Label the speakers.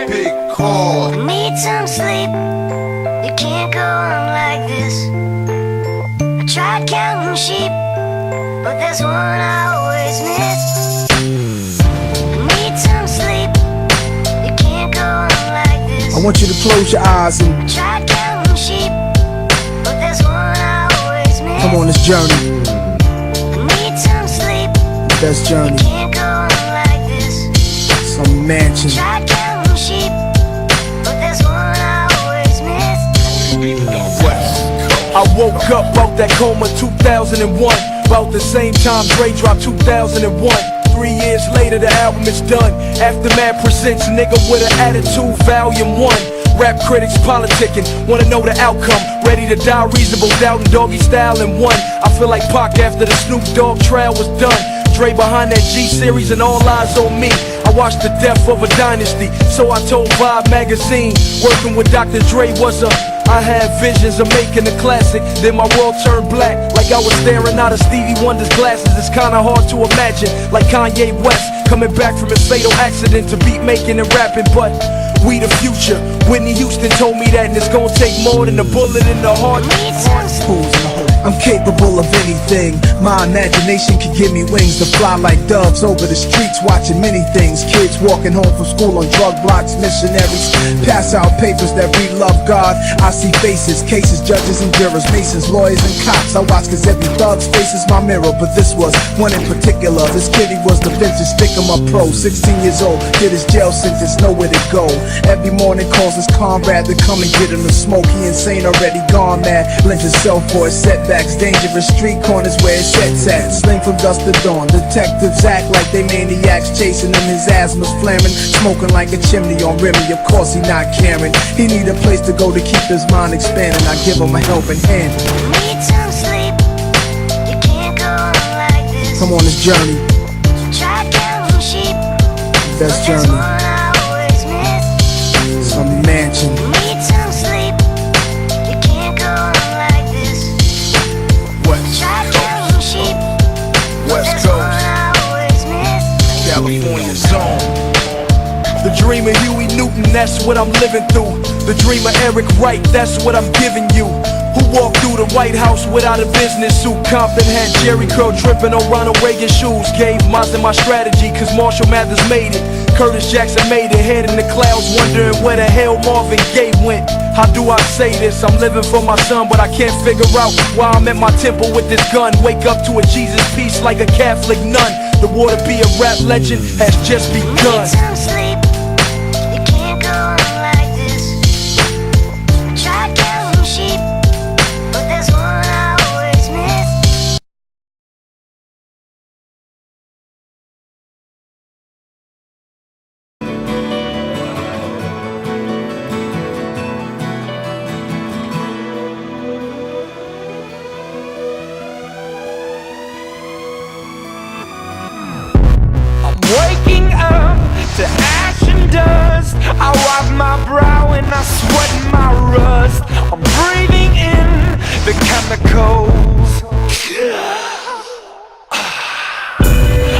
Speaker 1: Big call.
Speaker 2: I need some sleep. You can't go on like this. I tried counting sheep, but there's one I always miss. I need some sleep. You can't go on like this.
Speaker 3: I want you to close your eyes and
Speaker 2: I tried counting sheep, but there's one I always miss.
Speaker 3: come on this journey.
Speaker 2: I need some sleep.
Speaker 3: Best journey.
Speaker 2: Can't go on like this.
Speaker 3: Some mansion.
Speaker 2: Tried counting sheep, but there's one I always miss.
Speaker 4: I woke up out that coma 2001. About the same time Dre dropped 2001. 3 years later the album is done. Aftermath presents Nigga with an Attitude Volume 1. Rap critics politicking, wanna know the outcome. Ready to die, reasonable doubt and doggy style in one. I feel like Pac after the Snoop Dogg trial was done. Dre behind that G-series and all eyes on me. I watched the death of a dynasty, so I told Vibe magazine. Working with Dr. Dre was I had visions of making a classic. Then my world turned black, like I was staring out of Stevie Wonder's glasses. It's kinda hard to imagine, like Kanye West coming back from his fatal accident to beat making and rapping. But we the future. Whitney Houston told me that, and it's gonna take more than a bullet in the heart.
Speaker 3: I'm capable of anything. My imagination can give me wings to fly like doves over the streets, watching many things. Kids walking home from school on drug blocks, missionaries pass out papers that read love God. I see faces, cases, judges and jurors, masons, lawyers and cops. I watch cause every thug's face is my mirror, but this was one in particular. This kid, he was the vintage stick-em-up pro, 16 years old, did his jail sentence, nowhere to go. Every morning calls his comrade to come and get him to smoke. He insane, already gone mad, lent himself for his setbacks. Dangerous street corners where his sets at. Sling from dusk to dawn. Detectives act like they maniacs, chasing him. His asthma's flaring, smoking like a chimney on Remy. Of course he not caring. He need a place to go to keep his mind expanding. I give him a helping hand.
Speaker 2: Need some sleep. You can't go on like this.
Speaker 3: Come on this journey.
Speaker 2: Tried counting sheep,
Speaker 3: Best
Speaker 2: but there's
Speaker 3: journey.
Speaker 2: one I always miss.
Speaker 3: Some mansion.
Speaker 2: Need some sleep. You can't go on like this. Tried counting sheep, but
Speaker 4: West
Speaker 2: there's one
Speaker 4: Coast,
Speaker 2: I always miss.
Speaker 4: California zone. The dream of Huey Newton, that's what I'm living through. The dream of Eric Wright, that's what I'm giving you. Who walked through the White House without a business suit? Compton had Jerry Curl dripping on Ronald Reagan shoes. Gave Mazda my strategy, cause Marshall Mathers made it. Curtis Jackson made it, head in the clouds, wondering where the hell Marvin Gaye went. How do I say this? I'm living for my son, but I can't figure out why I'm at my temple with this gun. Wake up to a Jesus piece like a Catholic nun. The war to be a rap legend has just begun.
Speaker 2: Need some sleep. You can't go on like this. Tried counting sheep, but there's one I always miss.
Speaker 5: Waking up to ash and dust, I wipe my brow and I sweat my rust. I'm breathing in the chemicals.